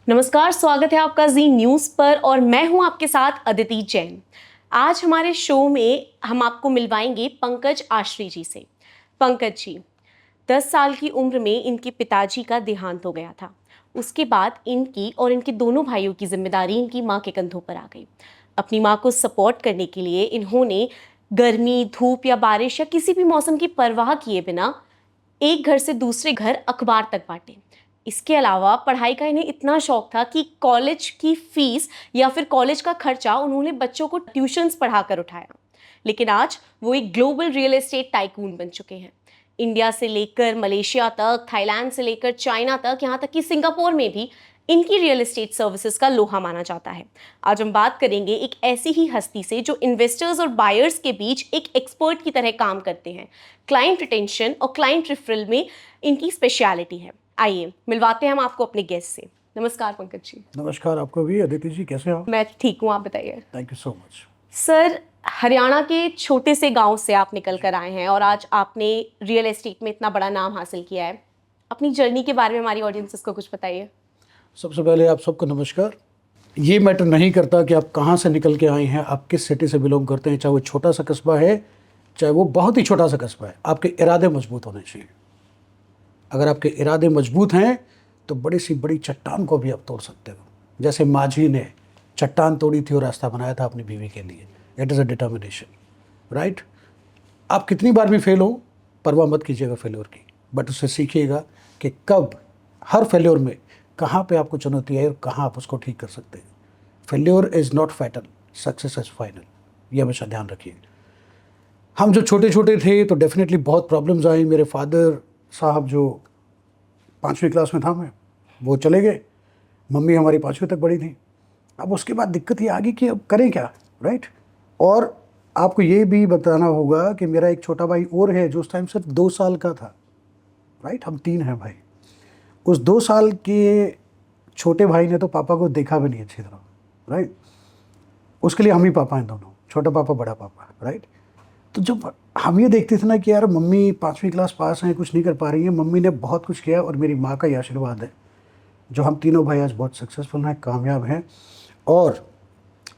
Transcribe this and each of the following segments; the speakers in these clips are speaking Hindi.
नमस्कार, स्वागत है आपका जी न्यूज़ पर और मैं हूं आपके साथ अदिति जैन। आज हमारे शो में हम आपको मिलवाएंगे पंकज आश्री जी से। पंकज जी, 10 साल की उम्र में इनके पिताजी का देहांत हो गया था। उसके बाद इनकी और इनके दोनों भाइयों की जिम्मेदारी इनकी माँ के कंधों पर आ गई। अपनी माँ को सपोर्ट करने के लिए इन्होंने गर्मी, धूप या बारिश या किसी भी मौसम की परवाह किए बिना एक घर से दूसरे घर अखबार तक बांटे। इसके अलावा पढ़ाई का इन्हें इतना शौक था कि कॉलेज की फीस या फिर कॉलेज का खर्चा उन्होंने बच्चों को ट्यूशन्स पढ़ाकर उठाया। लेकिन आज वो एक ग्लोबल रियल एस्टेट टाइकून बन चुके हैं। इंडिया से लेकर मलेशिया तक, थाईलैंड से लेकर चाइना तक, यहाँ तक कि सिंगापुर में भी इनकी रियल एस्टेट सर्विसेज का लोहा माना जाता है। आज हम बात करेंगे एक ऐसी ही हस्ती से जो इन्वेस्टर्स और बायर्स के बीच एक एक्सपर्ट की तरह काम करते हैं। क्लाइंट रिटेंशन और क्लाइंट रेफरल में इनकी स्पेशलिटी है। आइए मिलवाते हैं हम आपको अपने गेस्ट से। नमस्कार पंकज जी। नमस्कार आपको भी। अदिति जी कैसे हो? मैं ठीक हूँ, आप बताइए। Thank you so much. Sir, Haryana के छोटे से गांव से आप निकल कर आए हैं और आज आपने रियल एस्टेट में इतना बड़ा नाम हासिल किया है। अपनी जर्नी के बारे में हमारी ऑडियंसेस को कुछ बताइए। सबसे पहले आप सबको नमस्कार। ये मैटर नहीं करता कि आप कहाँ से निकल के आए हैं, आप किस सिटी से बिलोंग करते हैं, चाहे वो छोटा सा कस्बा है चाहे वो बहुत ही छोटा सा कस्बा है, आपके इरादे मजबूत होने चाहिए। अगर आपके इरादे मजबूत हैं तो बड़ी सी बड़ी चट्टान को भी आप तोड़ सकते हो। जैसे माझी ने चट्टान तोड़ी थी और रास्ता बनाया था अपनी बीवी के लिए। It is a determination, right. आप कितनी बार भी फेल हो, परवाह मत कीजिएगा फेल्योर की, बट उससे सीखिएगा कि कब, हर फेल्योर में कहाँ पे आपको चुनौती है और कहाँ आप उसको ठीक कर सकते हैं। Failure is not fatal, success is final. ये हमेशा ध्यान रखिए। हम जो छोटे छोटे थे तो डेफिनेटली बहुत प्रॉब्लम्स आई। मेरे फादर साहब जो 5वीं क्लास में था मैं, वो चले गए। मम्मी हमारी 5वीं तक पढ़ी थी। अब उसके बाद दिक्कत ये आ गई कि अब करें क्या, राइट। और आपको ये भी बताना होगा कि मेरा एक छोटा भाई और है जो उस टाइम सिर्फ 2 साल का था, राइट। हम 3 हैं भाई। उस 2 साल के छोटे भाई ने तो पापा को देखा भी नहीं अच्छी तरह, राइट। उसके लिए हम ही पापा हैं दोनों, छोटा पापा बड़ा पापा, राइट। तो जब हम ये देखते थे ना कि यार मम्मी 5वीं क्लास पास हैं, कुछ नहीं कर पा रही है, मम्मी ने बहुत कुछ किया और मेरी माँ का ही आशीर्वाद है जो हम तीनों भाई आज बहुत सक्सेसफुल हैं, कामयाब हैं। और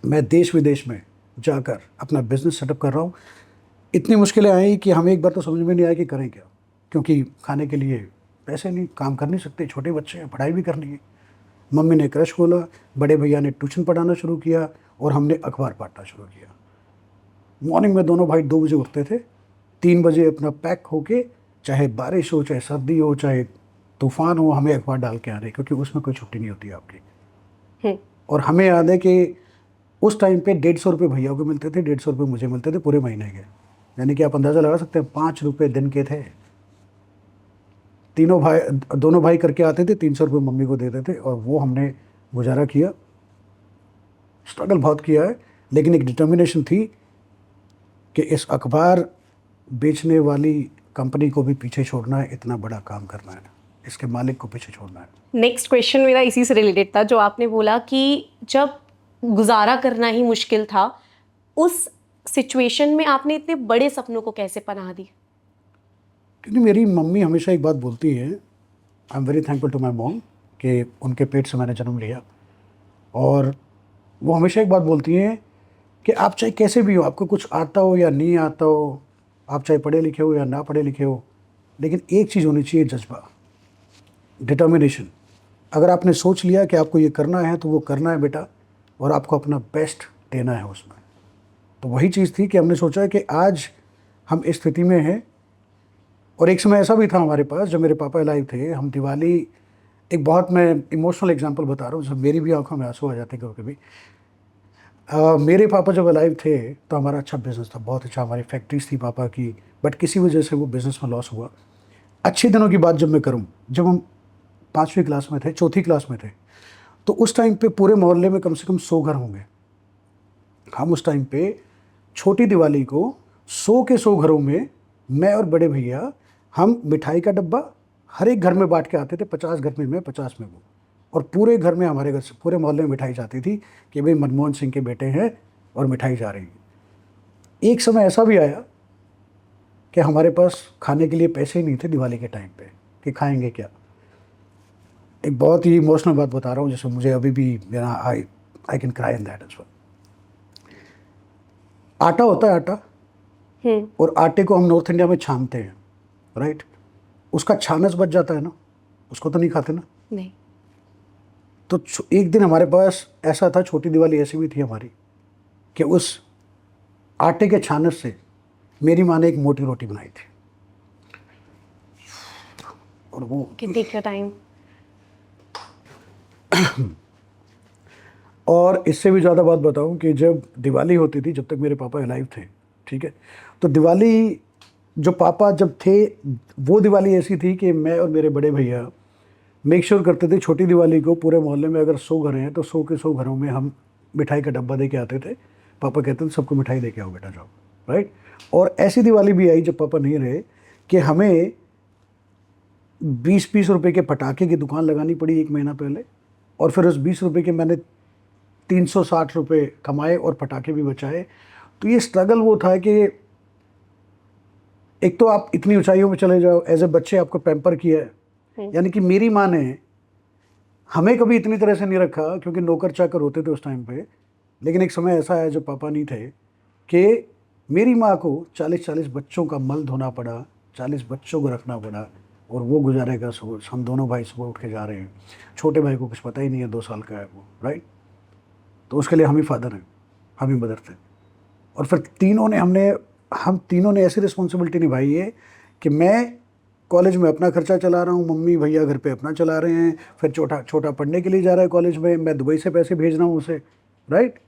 मैं देश विदेश में जाकर अपना बिजनेस सेटअप कर रहा हूँ। इतनी मुश्किलें आई कि हमें एक बार तो समझ में नहीं आया कि करें क्या, क्योंकि खाने के लिए पैसे नहीं, काम कर नहीं सकते, छोटे बच्चे हैं, पढ़ाई भी करनी है। मम्मी ने क्रश खोला, बड़े भैया ने ट्यूशन पढ़ाना शुरू किया और हमने अखबार बांटना शुरू किया। मॉर्निंग में दोनों भाई 2 बजे उठते थे, 3 बजे अपना पैक होके, चाहे बारिश हो, चाहे सर्दी हो, चाहे तूफान हो, हमें अखबार डाल के आ रहे, क्योंकि उसमें कोई छुट्टी नहीं होती आपकी। और हमें याद है कि उस टाइम पे 150 रुपये भैया को मिलते थे, 150 रुपये मुझे मिलते थे पूरे महीने के। यानी कि आप अंदाज़ा लगा सकते हैं 5 रुपये दिन के थे। दोनों भाई करके आते थे, 300 रुपये मम्मी को देते थे और वो हमने गुजारा किया। स्ट्रगल बहुत किया है, लेकिन एक डिटर्मिनेशन थी कि इस अखबार बेचने वाली कंपनी को भी पीछे छोड़ना है, इतना बड़ा काम करना है, इसके मालिक को पीछे छोड़ना है। नेक्स्ट क्वेश्चन मेरा इसी से रिलेटेड था, जो आपने बोला कि जब गुजारा करना ही मुश्किल था, उस सिचुएशन में आपने इतने बड़े सपनों को कैसे पनाह दी? क्योंकि मेरी मम्मी हमेशा एक बात बोलती है, I am very thankful to my mom, कि उनके पेट से मैंने जन्म लिया। और वो हमेशा एक बात बोलती हैं कि आप चाहे कैसे भी हो, आपको कुछ आता हो या नहीं आता हो, आप चाहे पढ़े लिखे हो या ना पढ़े लिखे हो, लेकिन एक चीज़ होनी चाहिए, जज्बा, डिटर्मिनेशन। अगर आपने सोच लिया कि आपको ये करना है तो वो करना है बेटा, और आपको अपना बेस्ट देना है उसमें। तो वही चीज़ थी कि हमने सोचा कि आज हम इस स्थिति में हैं। और एक समय ऐसा भी था हमारे पास, जब मेरे पापा लाइव थे, हम दिवाली, एक बहुत मैं इमोशनल एग्जांपल बता रहा हूँ, जब मेरी भी आंखों में आंसू आ जाते कभी कभी। मेरे पापा जब अलाइव थे तो हमारा अच्छा बिज़नेस था, बहुत अच्छा, हमारी फैक्ट्रीज थी पापा की, बट किसी वजह से वो बिज़नेस में लॉस हुआ। अच्छे दिनों की बात जब मैं करूं, जब हम 5वीं क्लास में थे, 4थी क्लास में थे, तो उस टाइम पे पूरे मोहल्ले में कम से कम 100 घर होंगे। हम उस टाइम पे छोटी दिवाली को 100 के 100 घरों में, मैं और बड़े भैया, हम मिठाई का डब्बा हर एक घर में बांट के आते थे, 50 घर में मैं, 50 में वो। और पूरे घर में, हमारे घर से पूरे मोहल्ले में मिठाई जाती थी कि भाई मनमोहन सिंह के बेटे हैं और मिठाई जा रही है। एक समय ऐसा भी आया कि हमारे पास खाने के लिए पैसे ही नहीं थे दिवाली के टाइम पे, कि खाएंगे क्या। एक बहुत ही इमोशनल बात बता रहा हूँ जिसमें मुझे अभी भी I can cry in that as well. आटा होता है, आटा, और आटे को हम नॉर्थ इंडिया में छानते हैं, राइट। उसका छानस बच जाता है ना, उसको तो नहीं खाते ना। नहीं। तो एक दिन हमारे पास ऐसा था, छोटी दिवाली ऐसी भी थी हमारी, कि उस आटे के छानस से मेरी माँ ने एक मोटी रोटी बनाई थी, और वो टेक योर टाइम। और इससे भी ज़्यादा बात बताऊं कि जब दिवाली होती थी, जब तक मेरे पापा अलाइव थे, ठीक है, तो दिवाली जो पापा जब थे, वो दिवाली ऐसी थी कि मैं और मेरे बड़े भैया मेक श्योर करते थे छोटी दिवाली को पूरे मोहल्ले में अगर 100 घर हैं तो 100 के 100 घरों में हम मिठाई का डब्बा दे के आते थे। पापा कहते थे सबको मिठाई दे के आओ बेटा, जाओ, राइट। और ऐसी दिवाली भी आई जब पापा नहीं रहे कि हमें 20-20 रुपए के पटाखे की दुकान लगानी पड़ी 1 महीना पहले, और फिर उस 20 रुपए के मैंने 360 रुपये कमाए और पटाखे भी बचाए। तो ये स्ट्रगल वो था कि एक तो आप इतनी ऊंचाइयों में चले जाओ, एज ए बच्चे आपको पैम्पर किया है, यानी कि मेरी माँ ने हमें कभी इतनी तरह से नहीं रखा क्योंकि नौकर चाकर होते थे उस टाइम पे। लेकिन एक समय ऐसा है जब पापा नहीं थे कि मेरी माँ को 40-40 बच्चों का मल धोना पड़ा, 40 बच्चों को रखना पड़ा, और वो गुजारेगा। हम दोनों भाई सुबह उठ के जा रहे हैं, छोटे भाई को कुछ पता ही नहीं है, 2 साल का है वो, राइट। तो उसके लिए हम ही फादर हैं, हम ही मदर थे। और फिर हम तीनों ने ऐसी रिस्पॉन्सिबिलिटी निभाई है कि मैं कॉलेज में अपना खर्चा चला रहा हूँ, मम्मी भैया घर पे अपना चला रहे हैं, फिर छोटा पढ़ने के लिए जा रहा है कॉलेज में, मैं दुबई से पैसे भेज रहा हूँ उसे, राइट।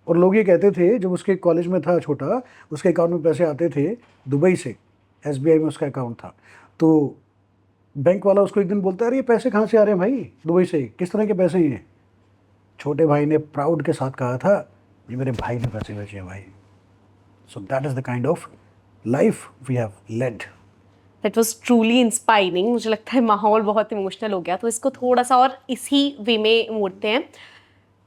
और लोग ये कहते थे, जब उसके कॉलेज में था छोटा, उसके अकाउंट में पैसे आते थे दुबई से, SBI में उसका अकाउंट था, तो बैंक वाला उसको एक दिन बोलता है, अरे ये पैसे कहाँ से आ रहे हैं भाई दुबई से, किस तरह के पैसे हैं? छोटे भाई ने प्राउड के साथ कहा था, ये मेरे भाई ने पैसे भेजे हैं भाई। So that is the kind of life we have led. That was truly inspiring. मुझे लगता है माहौल बहुत इमोशनल हो गया, तो इसको थोड़ा सा और इसी वे में मोड़ते हैं।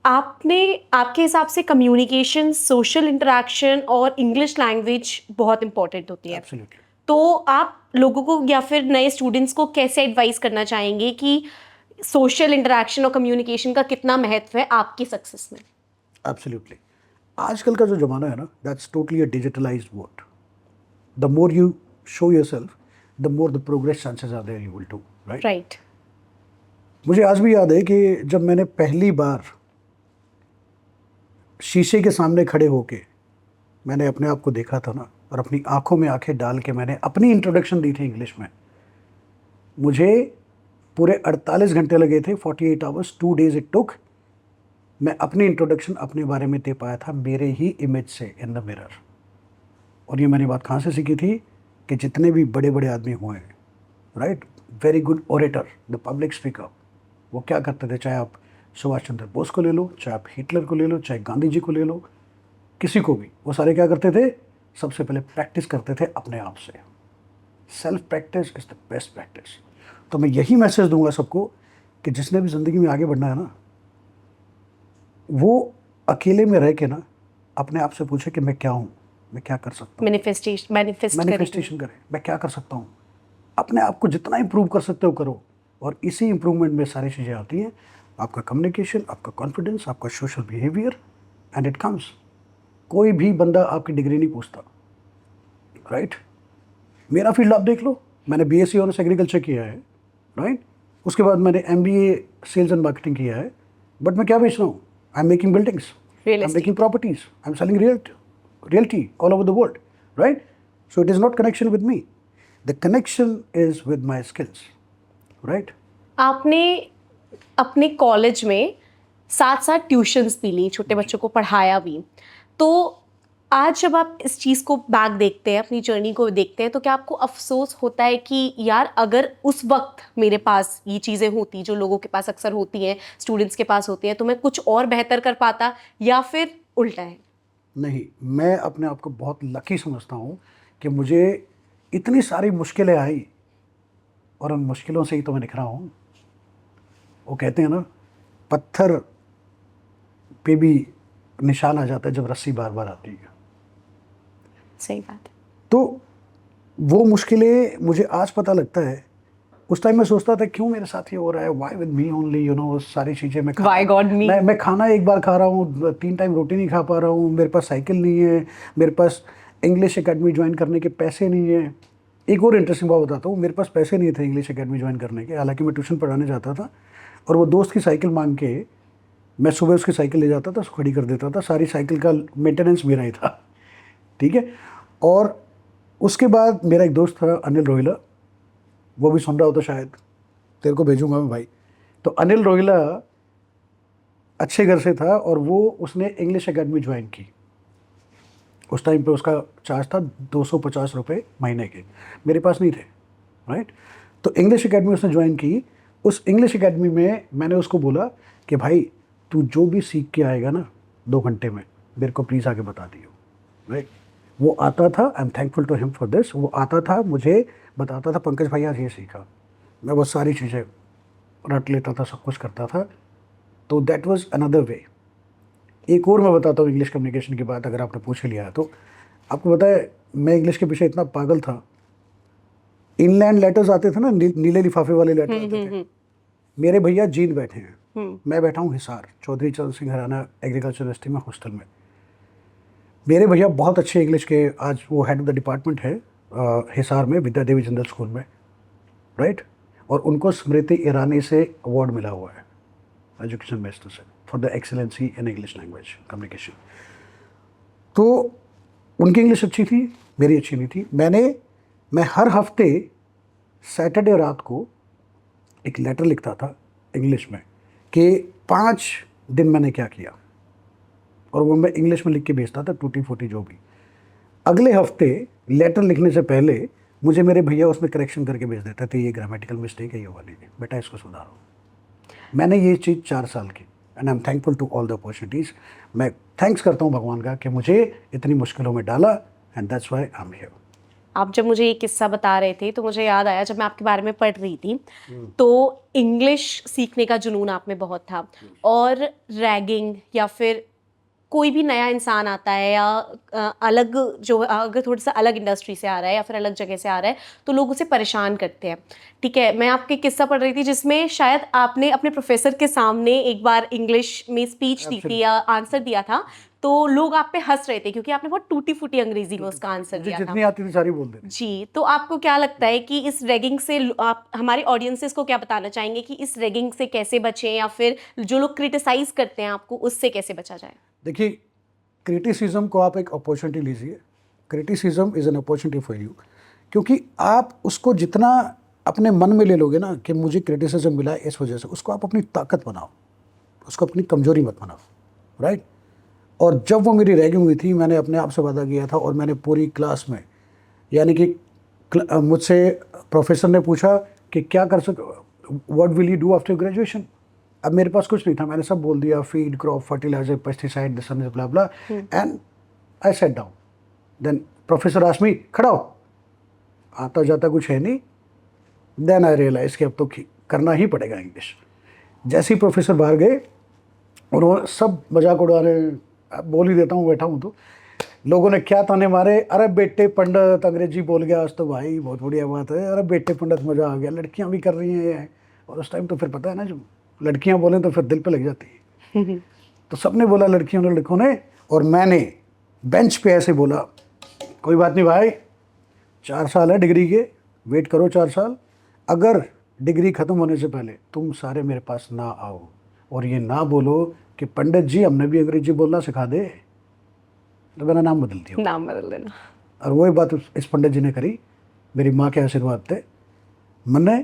आपके हिसाब से कम्युनिकेशन, सोशल इंटरेक्शन और इंग्लिश लैंग्वेज बहुत इंपॉर्टेंट होती है। एब्सोल्युटली। तो आप लोगों को या फिर नए स्टूडेंट्स को कैसे एडवाइस करना चाहेंगे कि सोशल इंटरेक्शन और कम्युनिकेशन का कितना महत्व है आपकी सक्सेस में? एब्सोल्युटली। आजकल का जो ज़माना है ना, that's totally a digitalized world. The more you show yourself, the more the progress chances are there you will do, right. Right. मुझे आज भी याद है कि जब मैंने पहली बार शीशे के सामने खड़े होके मैंने अपने आप को देखा था ना, और अपनी आंखों में आंखें डाल के मैंने अपनी इंट्रोडक्शन दी थी इंग्लिश में, मुझे पूरे 48 घंटे लगे थे, 48 आवर्स, 2 डेज इट टुक। मैं अपनी इंट्रोडक्शन अपने बारे में दे पाया था मेरे ही इमेज से इन द मिरर। और ये मैंने बात कहाँ से सीखी थी कि जितने भी बड़े बड़े आदमी हुए हैं, right, very good orator, the public speaker, वो क्या करते थे, चाहे आप सुभाष चंद्र बोस को ले लो, चाहे आप हिटलर को ले लो, चाहे गांधी जी को ले लो, किसी को भी, वो सारे क्या करते थे, सबसे पहले प्रैक्टिस करते थे अपने आप से। Self practice is the best practice. तो मैं यही मैसेज दूंगा सबको कि जिसने भी ज़िंदगी में आगे बढ़ना है ना, वो अकेले में रह के ना अपने आप से पूछे कि मैं क्या हूँ, मैं क्या कर सकता हूँ। मैनिफेस्टेशन करें, मैं क्या कर सकता हूँ। अपने आप को जितना इम्प्रूव कर सकते हो करो, और इसी इम्प्रूवमेंट में सारी चीज़ें आती हैं, आपका कम्युनिकेशन, आपका कॉन्फिडेंस, आपका social behaviour, and it comes. कोई भी बंदा आपकी डिग्री नहीं पूछता, राइट। मेरा फील्ड आप देख लो, मैंने BSc ऑनर्स एग्रीकल्चर किया है, राइट। उसके बाद मैंने MBA सेल्स एंड मार्केटिंग किया है, बट मैं क्या बेच रहा हूँ, I am making buildings, I am making properties, I am selling realty all over the world, right. So it is not connection with me, the connection is with my skills, right. आपने अपने कॉलेज में साथ साथ ट्यूशन्स भी ली, छोटे बच्चों को पढ़ाया भी। तो आज जब आप इस चीज़ को बैक देखते हैं, अपनी जर्नी को देखते हैं, तो क्या आपको अफसोस होता है कि यार अगर उस वक्त मेरे पास ये चीज़ें होती जो लोगों के पास अक्सर होती हैं, स्टूडेंट्स के पास होती हैं, तो मैं कुछ और बेहतर कर पाता, या फिर उल्टा है? नहीं, मैं अपने आप को बहुत लकी समझता हूँ कि मुझे इतनी सारी मुश्किलें आई, और उन मुश्किलों से ही तो मैं निखरा हूँ। वो कहते हैं ना, पत्थर पे भी निशान आ जाता है जब रस्सी बार बार आती है। सही बात है। तो वो मुश्किलें मुझे आज पता लगता है, उस टाइम मैं सोचता था क्यों मेरे साथ ये हो रहा है, why with me only, you know, सारी चीज़ें मैं Why God me? मैं खाना एक बार खा रहा हूँ, 3 टाइम रोटी नहीं खा पा रहा हूँ, मेरे पास साइकिल नहीं है, मेरे पास इंग्लिश एकेडमी ज्वाइन करने के पैसे नहीं है। एक और इंटरेस्टिंग बात बताता हूँ, मेरे पास पैसे नहीं थे इंग्लिश एकेडमी ज्वाइन करने के, हालांकि मैं ट्यूशन पढ़ाने जाता था, और वो दोस्त की साइकिल मांग के मैं सुबह उसकी साइकिल ले जाता था, उसको खड़ी कर देता था, सारी साइकिल का मेंटेनेंस मेरा ही था, ठीक है। और उसके बाद मेरा एक दोस्त था अनिल रोहिला, वो भी सुन रहा होता शायद, तेरे को भेजूंगा मैं भाई। तो अनिल रोहिला अच्छे घर से था और वो उसने इंग्लिश एकेडमी ज्वाइन की। उस टाइम पे उसका चार्ज था 250 रुपये महीने के, मेरे पास नहीं थे, राइट। तो इंग्लिश एकेडमी उसने ज्वाइन की। उस इंग्लिश एकेडमी में मैंने उसको बोला कि भाई तू जो भी सीख के आएगा ना 2 घंटे में, मेरे को प्लीज़ आके बता दियो, राइट। वो आता था, I am thankful to him for this, वो आता था मुझे बताता था पंकज भाई आज ये सीखा, मैं वो सारी चीज़ें रट लेता था, सब कुछ करता था। तो दैट वाज अनदर वे। एक और मैं बताता हूँ इंग्लिश कम्युनिकेशन की बात, अगर आपने पूछ लिया है तो। आपको पता है मैं इंग्लिश के पीछे इतना पागल था, इनलैंड लेटर्स आते थे ना, नीले लिफाफे वाले लेटर आते थे। मेरे भैया जींद बैठे हैं, मैं बैठा हूँ हिसार, चौधरी चरण सिंह हराना एग्रीकल्चर यूनिवर्सिटी में हॉस्टल में। मेरे भैया बहुत अच्छे इंग्लिश के, आज वो हेड ऑफ द डिपार्टमेंट है हिसार में, विद्या देवी जनरल स्कूल में, राइट। और उनको स्मृति ईरानी से अवार्ड मिला हुआ है एजुकेशन मिनिस्टर से for the excellency in English language communication. तो उनकी इंग्लिश अच्छी थी, मेरी अच्छी नहीं थी। मैं हर हफ्ते सैटरडे रात को एक लेटर लिखता था इंग्लिश में कि 5 दिन मैंने क्या किया, और वो मैं इंग्लिश में लिख के भेजता था, टूटी फूटी जो भी। अगले हफ्ते लेटर लिखने से पहले मुझे मेरे भैया उसमें करेक्शन करके भेज देते थे, ये ग्रामेटिकल मिस्टेक है, ये वाली है, बेटा इसको सुधारो। मैंने ये चीज़ 4 साल की, and I am thankful to all the opportunities. मैं थैंक्स करता हूँ भगवान का कि मुझे इतनी मुश्किलों में डाला, and that's why I am here. आप जब मुझे ये किस्सा बता रहे थे तो मुझे याद आया, जब मैं आपके बारे में पढ़ रही थी तो इंग्लिश सीखने का जुनून आप में बहुत था, और रैगिंग या फिर कोई भी नया इंसान आता है या अलग जो अगर थोड़ा सा अलग इंडस्ट्री से आ रहा है या फिर अलग जगह से आ रहा है तो लोग उसे परेशान करते हैं, ठीक है। मैं आपके किस्सा पढ़ रही थी जिसमें शायद आपने अपने प्रोफेसर के सामने एक बार इंग्लिश में स्पीच दी थी या आंसर दिया था, तो लोग आप पे हंस रहे थे क्योंकि आपने बहुत टूटी फूटी अंग्रेजी में उसका आंसर दिया था। जितनी आती थी सारी बोल देते जी, तो आपको क्या लगता है कि इस रैगिंग से आप हमारे ऑडियंसेस को क्या बताना चाहेंगे कि इस रैगिंग से कैसे बचें, या फिर जो लोग क्रिटिसाइज करते हैं आपको उससे कैसे बचा जाए? देखिए, क्रिटिसिज्म को आप एक अपॉर्चुनिटी लीजिए। Criticism is an opportunity for you, क्योंकि आप उसको जितना अपने मन में ले लोगे ना कि मुझे क्रिटिसिज्म मिला है इस वजह से, उसको आप अपनी ताकत बनाओ, उसको अपनी कमजोरी मत बनाओ, राइट। और जब वो मेरी रैगिंग हुई थी, मैंने अपने आप से वादा किया था, और मैंने पूरी क्लास में, यानी कि मुझसे प्रोफेसर ने पूछा कि क्या कर what will you do after graduation. अब मेरे पास कुछ नहीं था, मैंने सब बोल दिया, feed, crop, fertilizer, pesticide, this and blah blah, and I set down. Then professor asked me, खड़ा हो, आता जाता कुछ है नहीं। देन आई रियलाइज कि अब तो करना ही पड़ेगा इंग्लिश। जैसे ही प्रोफेसर बाहर गए और वो सब मजाक उड़ा रहे, बोल ही देता हूँ, बैठा हूँ तो लोगों ने क्या ताने मारे, अरे बेटे पंडित अंग्रेजी बोल गया आज तो, भाई बहुत बढ़िया बात है, अरे बेटे पंडित मज़ा आ गया, लड़कियाँ भी कर रही हैं। और उस टाइम तो फिर पता है ना, जो लड़कियाँ बोलें तो फिर दिल पे लग जाती है। तो सबने बोला, लड़कियों ने, लड़कों ने, और मैंने बेंच पे ऐसे बोला, कोई बात नहीं भाई, 4 साल है डिग्री के, वेट करो 4 साल, अगर डिग्री ख़त्म होने से पहले तुम सारे मेरे पास ना आओ और ये ना बोलो कि पंडित जी हमने भी अंग्रेजी बोलना सिखा दे, तो मेरा नाम बदल दिया। नाम बदल देना। और वही बात इस पंडित जी ने करी, मेरी माँ के आशीर्वाद थे। मैंने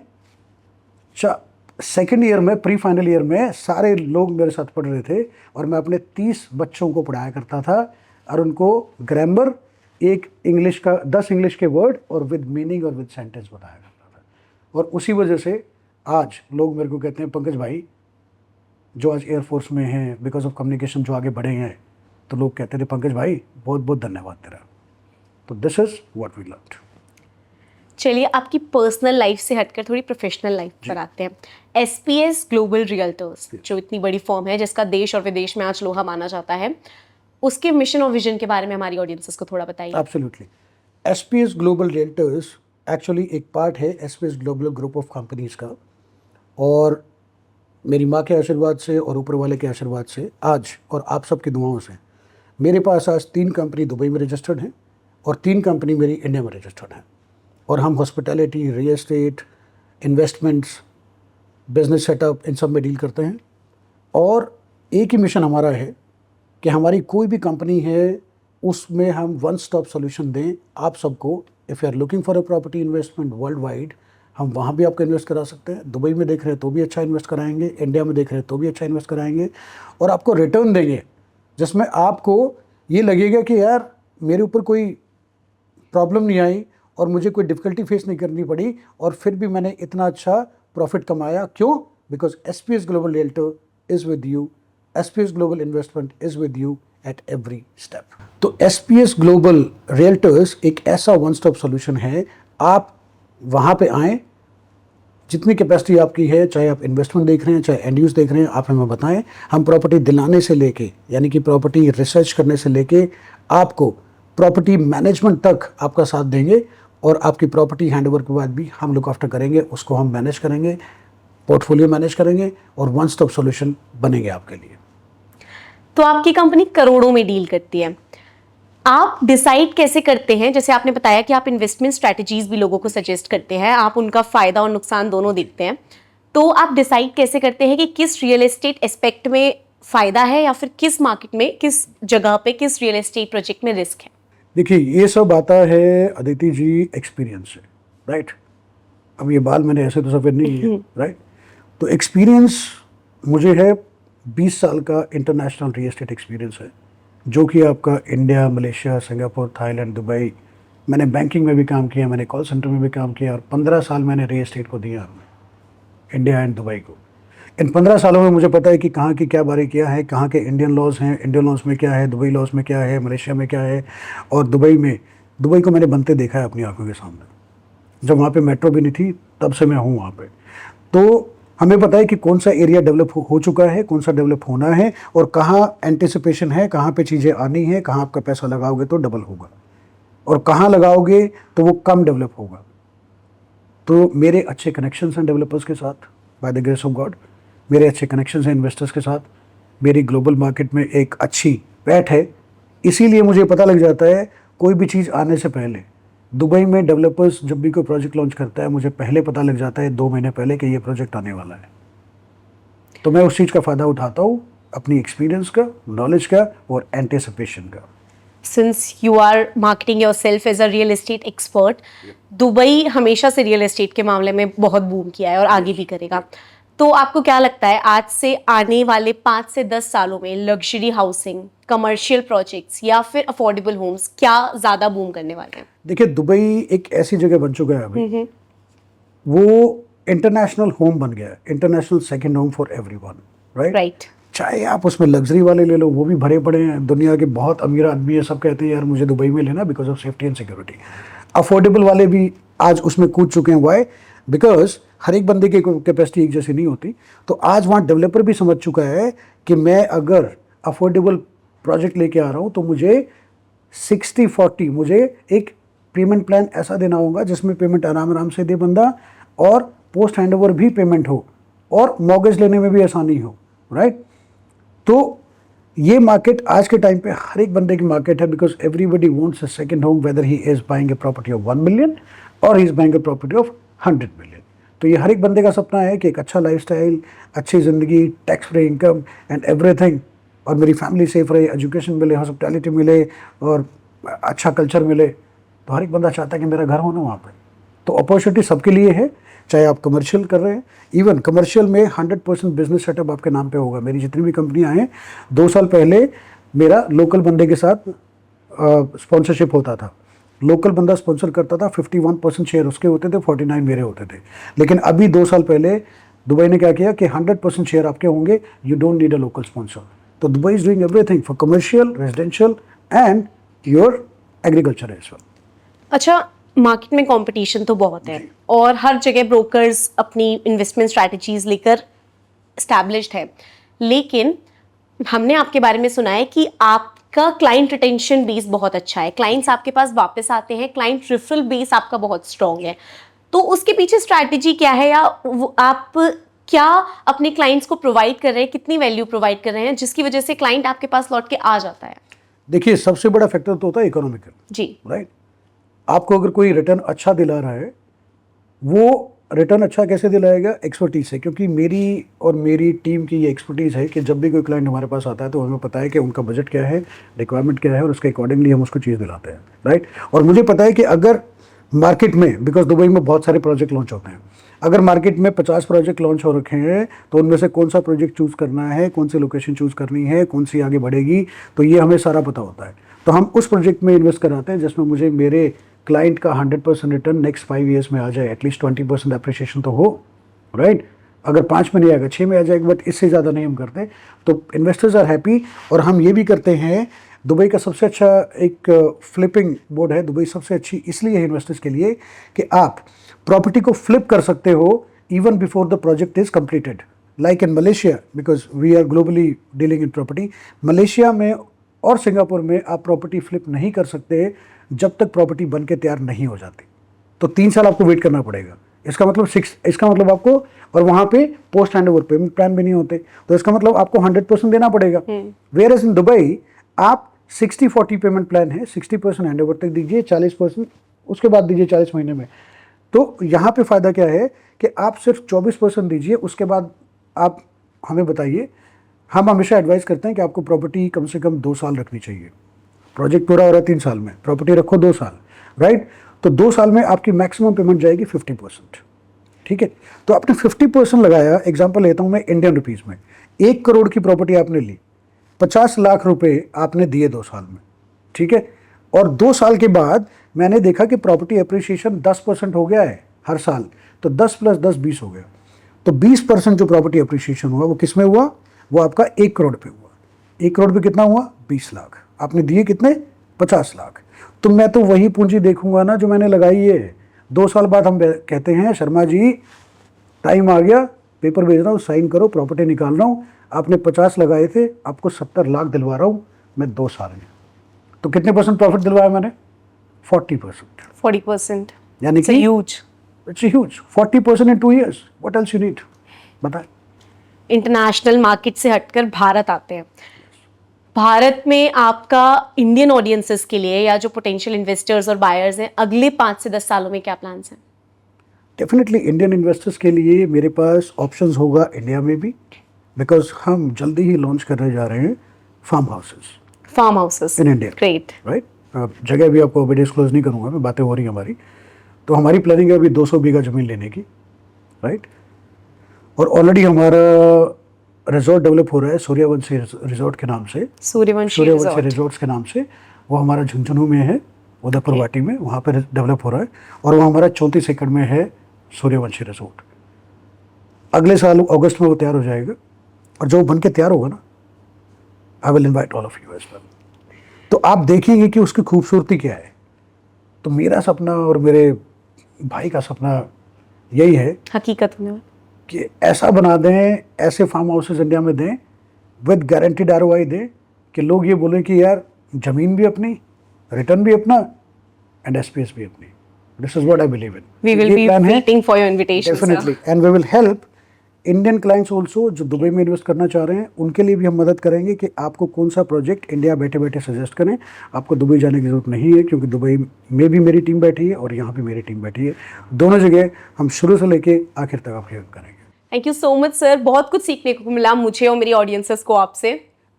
सेकेंड ईयर में, प्री फाइनल ईयर में, सारे लोग मेरे साथ पढ़ रहे थे और मैं अपने 30 बच्चों को पढ़ाया करता था, और उनको ग्रामर, एक इंग्लिश का 10 इंग्लिश के वर्ड और विद मीनिंग और विद सेंटेंस बताया करता था। और उसी वजह से आज लोग मेरे को कहते हैं, पंकज भाई जो आज एयरफोर्स में हैं, बिकॉज ऑफ कम्युनिकेशन जो आगे बढ़े हैं, तो लोग कहते थे, पंकज भाई बहुत बहुत धन्यवाद तेरा। तो this is what we learned. चलिए, आपकी पर्सनल लाइफ से हटकर थोड़ी प्रोफेशनल लाइफ पर आते हैं। SPS ग्लोबल रियल्टर्स, जो इतनी बड़ी फॉर्म है जिसका देश और विदेश में आज लोहा माना जाता है, उसके मिशन और विजन के बारे में हमारी ऑडियंसेस को थोड़ा बताइए। Absolutely. SPS global realtors actually एक पार्ट है SPS global group of companies का, और मेरी माँ के आशीर्वाद से और ऊपर वाले के आशीर्वाद से आज और आप सबकी दुआओं से मेरे पास आज 3 कंपनी दुबई में रजिस्टर्ड हैं और 3 कंपनी मेरी इंडिया में रजिस्टर्ड हैं। और हम hospitality, real estate, investments, business setup, इन सब में डील करते हैं। और एक ही मिशन हमारा है कि हमारी कोई भी कंपनी है उसमें हम वन स्टॉप सोल्यूशन दें आप सबको। If you are looking for a property investment world wide, हम वहाँ भी आपको इन्वेस्ट करा सकते हैं। दुबई में देख रहे हैं तो भी अच्छा इन्वेस्ट कराएंगे, इंडिया में देख रहे हैं तो भी अच्छा इन्वेस्ट कराएंगे, और आपको रिटर्न देंगे जिसमें आपको ये लगेगा कि यार मेरे ऊपर कोई प्रॉब्लम नहीं आई और मुझे कोई डिफ़िकल्टी फेस नहीं करनी पड़ी, और फिर भी मैंने इतना अच्छा प्रॉफिट कमाया। क्यों? Because SPS global realtor is with you, SPS global investment is with you at every step. तो एसपीएस ग्लोबल रियल्टर्स एक ऐसा वन स्टॉप सोल्यूशन है। आप वहाँ पे आएँ, जितनी कैपेसिटी आपकी है, चाहे आप इन्वेस्टमेंट देख रहे हैं, चाहे एंड यूज़ देख रहे हैं, आप हमें बताएं। हम प्रॉपर्टी दिलाने से लेके, यानी कि प्रॉपर्टी रिसर्च करने से लेके आपको प्रॉपर्टी मैनेजमेंट तक आपका साथ देंगे, और आपकी प्रॉपर्टी हैंडओवर के बाद भी हम लुक आफ्टर करेंगे, उसको हम मैनेज करेंगे, पोर्टफोलियो मैनेज करेंगे, और वन स्टॉप सॉल्यूशन बनेंगे आपके लिए। तो आपकी कंपनी करोड़ों में डील करती है, आप डिसाइड कैसे करते हैं? जैसे आपने बताया कि आप इन्वेस्टमेंट स्ट्रैटेजीज भी लोगों को सजेस्ट करते हैं, आप उनका फ़ायदा और नुकसान दोनों देखते हैं, तो आप डिसाइड कैसे करते हैं कि किस रियल एस्टेट एस्पेक्ट में फ़ायदा है या फिर किस मार्केट में, किस जगह पे, किस रियल एस्टेट प्रोजेक्ट में रिस्क है? देखिए, ये सब आता है अदिति जी एक्सपीरियंस से, राइट। अब ये बाल मैंने ऐसे तो सफ़ेद नहीं है, राइट। तो एक्सपीरियंस मुझे है 20 साल का इंटरनेशनल रियल एस्टेट एक्सपीरियंस है, जो कि आपका India, Malaysia, Singapore, Thailand, Dubai. मैंने बैंकिंग में भी काम किया, मैंने कॉल सेंटर में भी काम किया, और 15 साल मैंने रियल एस्टेट को दिया, इंडिया एंड दुबई को। इन 15 सालों में मुझे पता है कि कहाँ की क्या बारीकियाँ हैं, कहाँ के इंडियन लॉज हैं, इंडियन लॉज में क्या है, दुबई लॉज में क्या है, मलेशिया में क्या है, और दुबई को मैंने बनते देखा है अपनी आंखों के सामने। जब वहाँ पे मेट्रो भी नहीं थी तब से मैं हूँ वहाँ पे। तो हमें पता है कि कौन सा एरिया डेवलप हो चुका है, कौन सा डेवलप होना है, और कहाँ एंटिसिपेशन है, कहाँ पे चीज़ें आनी है, कहाँ आपका पैसा लगाओगे तो डबल होगा, और कहाँ लगाओगे तो वो कम डेवलप होगा। तो मेरे अच्छे कनेक्शंस हैं डेवलपर्स के साथ, by the grace of God. मेरे अच्छे कनेक्शंस हैं इन्वेस्टर्स के साथ, मेरी ग्लोबल मार्केट में एक अच्छी पैठ है। इसीलिए मुझे पता लग जाता है कोई भी चीज़ आने से पहले। दुबई में डेवलपर्स जब भी कोई प्रोजेक्ट लॉन्च करता है, मुझे पहले पता लग जाता है 2 महीने पहले कि ये प्रोजेक्ट आने वाला है। तो मैं उस चीज़ का फ़ायदा उठाता हूँ, अपनी एक्सपीरियंस का, नॉलेज का, और एंटिसिपेशन का। Since you are marketing yourself as a real estate expert, Dubai हमेशा से रियल एस्टेट के मामले में बहुत बूम किया है और आगे भी करेगा। तो आपको क्या लगता है आज से आने वाले 5 से 10 सालों में लग्जरी हाउसिंग, कमर्शियल प्रोजेक्ट्स या फिर अफोर्डेबल होम्स क्या ज़्यादा बूम करने वाले हैं? देखिए, दुबई एक ऐसी जगह बन चुका है अभी, वो इंटरनेशनल होम बन गया है, international second home for everyone, right. चाहे आप उसमें लग्जरी वाले ले लो, वो भी भरे पड़े हैं, दुनिया के बहुत अमीर आदमी है, सब कहते हैं यार मुझे दुबई में लेना because of safety and security. Affordable वाले भी आज उसमें कूद चुके हैं। वाई? बिकॉज हर एक बंदे की कैपेसिटी एक जैसी नहीं होती। तो आज वहाँ डेवलपर भी समझ चुका है कि मैं अगर अफोर्डेबल प्रोजेक्ट लेके आ रहा हूँ तो मुझे 60-40, मुझे एक पेमेंट प्लान ऐसा देना होगा जिसमें पेमेंट आराम आराम से दे बंदा, और पोस्ट हैंडओवर भी पेमेंट हो, और मॉर्गेज लेने में भी आसानी हो, राइट। तो ये मार्केट आज के टाइम पे हर एक बंदे की मार्केट है, because everybody wants a second home, whether he is buying a property of 1 million और he is buying a property of 100 million. तो ये हर एक बंदे का सपना है कि एक अच्छा लाइफस्टाइल, अच्छी ज़िंदगी, tax free income and everything, और मेरी फैमिली सेफ रहे, एजुकेशन मिले, हॉस्पिटैलिटी मिले, और अच्छा कल्चर मिले। तो हर एक बंदा चाहता है कि मेरा घर हो ना वहाँ पर। तो अपॉर्चुनिटी सबके लिए है, चाहे आप कमर्शियल कर रहे हैं। इवन कमर्शियल में 100% बिजनेस सेटअप आपके नाम पे होगा। मेरी जितनी भी कंपनियां हैं, 2 साल पहले मेरा लोकल बंदे के साथ स्पॉन्सरशिप होता था। लोकल बंदा स्पॉन्सर करता था, 51% शेयर उसके होते थे, 49 मेरे होते थे। लेकिन अभी 2 साल पहले दुबई ने क्या किया कि 100% शेयर आपके होंगे, you don't need a local sponsor. तो Dubai is doing everything for commercial, residential and your agriculture as well. अच्छा, मार्केट में कंपटीशन तो बहुत है और हर जगह ब्रोकर्स अपनी इन्वेस्टमेंट स्ट्रैटेजीज लेकर एस्टैब्लिश्ड है, लेकिन हमने आपके बारे में सुना है कि आपका आपका क्लाइंट रिटेंशन बेस बहुत अच्छा है, क्लाइंट्स आपके पास वापस आते हैं, क्लाइंट रेफरल बेस आपका बहुत स्ट्रॉन्ग है, तो उसके पीछे स्ट्रैटेजी क्या है, या आप क्या अपने क्लाइंट्स को प्रोवाइड कर रहे हैं, कितनी वैल्यू प्रोवाइड कर रहे हैं जिसकी वजह से क्लाइंट आपके पास लौट के आ जाता है? देखिए, सबसे बड़ा फैक्टर तो होता है इकोनॉमिकल जी, राइट। आपको अगर कोई रिटर्न अच्छा दिला रहा है, वो रिटर्न अच्छा कैसे दिलाएगा? एक्सपर्टीज से, क्योंकि मेरी और मेरी टीम की ये एक्सपर्टीज है कि जब भी कोई क्लाइंट हमारे पास आता है तो हमें पता है कि उनका बजट क्या है, रिक्वायरमेंट क्या है, और उसके अकॉर्डिंगली हम उसको चीज़ दिलाते हैं राइट। और मुझे पता है कि अगर मार्केट में, बिकॉज दुबई में बहुत सारे प्रोजेक्ट लॉन्च होते हैं, अगर मार्केट में 50 प्रोजेक्ट लॉन्च हो रखे हैं तो उनमें से कौन सा प्रोजेक्ट चूज़ करना है, कौन सी लोकेशन चूज़ करनी है, कौन सी आगे बढ़ेगी, तो ये हमें सारा पता होता है। तो हम उस प्रोजेक्ट में इन्वेस्ट कराते हैं जिसमें मुझे मेरे क्लाइंट का 100% रिटर्न नेक्स्ट 5 ईयर्स में आ जाए, एटलीस्ट 20% अप्रिशिएशन तो हो राइट। अगर 5 में नहीं आएगा, 6 में आ जाएगा, बट इससे ज़्यादा नहीं हम करते। तो इन्वेस्टर्स आर हैप्पी। और हम ये भी करते हैं, दुबई का सबसे अच्छा एक फ्लिपिंग बोर्ड है, दुबई सबसे अच्छी इसलिए है इन्वेस्टर्स के लिए कि आप प्रॉपर्टी को फ्लिप कर सकते हो even before the project is completed, like in Malaysia, because we are globally dealing in property. Malaysia में और सिंगापुर में आप प्रॉपर्टी फ्लिप नहीं कर सकते जब तक प्रॉपर्टी बन के तैयार नहीं हो जाती, तो 3 साल आपको वेट करना पड़ेगा। इसका मतलब आपको, और वहाँ पे पोस्ट हैंडओवर पेमेंट प्लान भी नहीं होते, तो इसका मतलब आपको 100% देना पड़ेगा। वेयर एज इन दुबई आप 60-40 पेमेंट प्लान है, 60% हैंडओवर तक दीजिए, 40% उसके बाद दीजिए 40 महीने में। तो यहाँ पे फ़ायदा क्या है कि आप सिर्फ 24% दीजिए, उसके बाद आप हमें बताइए। हम हमेशा एडवाइस करते हैं कि आपको प्रॉपर्टी कम से कम 2 साल रखनी चाहिए। प्रोजेक्ट पूरा हो रहा है 3 साल में, प्रॉपर्टी रखो 2 साल राइट। तो 2 साल में आपकी मैक्सिमम पेमेंट जाएगी 50%, ठीक है। तो आपने 50% लगाया, एग्जांपल लेता हूँ मैं इंडियन रुपीज़ में, 1 करोड़ की प्रॉपर्टी आपने ली, 50 लाख रुपए आपने दिए 2 साल में, ठीक है। और 2 साल के बाद मैंने देखा कि प्रॉपर्टी अप्रिशिएशन 10% हो गया है हर साल, तो 10 + 10 20 हो गया। तो 20% जो प्रॉपर्टी अप्रिशिएशन हुआ वो किस में हुआ? वो आपका 1 करोड़ पे हुआ। 1 करोड़ पे कितना हुआ? 20 लाख। आपने दिए कितने? 50 लाख। तो मैं तो वही पूंजी देखूंगा ना जो मैंने लगाई है। 2 साल बाद हम कहते हैं शर्मा जी टाइम आ गया, पेपर भेज रहा हूँ, साइन करो, प्रॉपर्टी निकाल रहा हूँ। आपने 50 लगाए थे, आपको 70 लाख दिलवा रहा हूँ मैं 2 साल में। तो कितने % प्रॉफिट दिलवाया मैंने? 40%। 40%, यानी कि it's huge. 40% in 2 years, what else you need? बताएं। इंटरनेशनल मार्केट से हटकर भारत आते हैं। भारत में आपका इंडियन ऑडियंसेस के लिए, या जो पोटेंशियल इन्वेस्टर्स और बायर्स हैं, अगले 5 से 10 सालों में क्या प्लान्स हैं? डेफिनेटली इंडियन इन्वेस्टर्स के लिए मेरे पास ऑप्शंस होगा इंडिया में भी, बिकॉज हम जल्दी ही लॉन्च करने जा रहे हैं farm houses in India. Great right. जगह भी आपको अभी डिस्क्लोज नहीं करूँगा मैं, बातें हो रही हैं हमारी। तो हमारी प्लानिंग है अभी 200 बीघा ज़मीन लेने की, राइट। और ऑलरेडी हमारा रिजॉर्ट डेवलप हो रहा है सूर्यवंशी रिजॉर्ट के नाम से, सूर्यवंशी रिजॉर्ट्स के नाम से। वो हमारा झुंझुनू में है, उदयपुर वाटी में, वहाँ पर डेवलप हो रहा है। और वो हमारा 34 एकड़ में है सूर्यवंशी रिजॉर्ट। अगले साल अगस्त में वो तैयार हो जाएगा, और जो बन के तैयार होगा ना, I will invite all of you as well. तो आप देखिएंगे कि उसकी खूबसूरती क्या है। तो मेरा सपना और मेरे भाई का सपना यही है हकीकत में कि ऐसा बना दें, ऐसे फार्म हाउसेस इंडिया में दें विद गारंटीड ROI दें कि लोग ये बोलें कि यार ज़मीन भी अपनी, रिटर्न भी अपना, एंड SPS भी अपनी। This is what I believe in. We will be waiting for your invitation, sir. Definitely, and we will help Indian clients also जो दुबई में इन्वेस्ट करना चाह रहे हैं, उनके लिए भी हम मदद करेंगे कि आपको कौन सा प्रोजेक्ट इंडिया बैठे बैठे सजेस्ट करें। आपको दुबई जाने की ज़रूरत नहीं है, क्योंकि दुबई में भी मेरी टीम बैठी है और यहाँ भी मेरी टीम बैठी है। दोनों जगह हम शुरू से लेके आखिर तक आपकी हेल्प करेंगे। Thank you so much sir, बहुत कुछ सीखने को मिला मुझे और मेरी ऑडियंसेस को आपसे।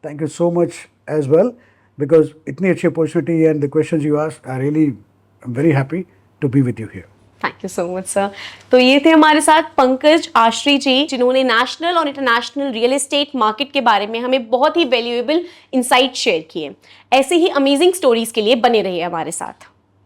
Thank you so much as well, because इतनी अच्छी opportunity and the questions you asked, I really am very happy to be with you here. Thank you so much sir. तो ये थे हमारे साथ पंकज आश्री जी, जिन्होंने नेशनल और इंटरनेशनल रियल एस्टेट मार्केट के बारे में हमें बहुत ही वैल्यूएबल इंसाइट शेयर किए। ऐसे ही अमेजिंग स्टोरीज के लिए बने रहिए हमारे साथ।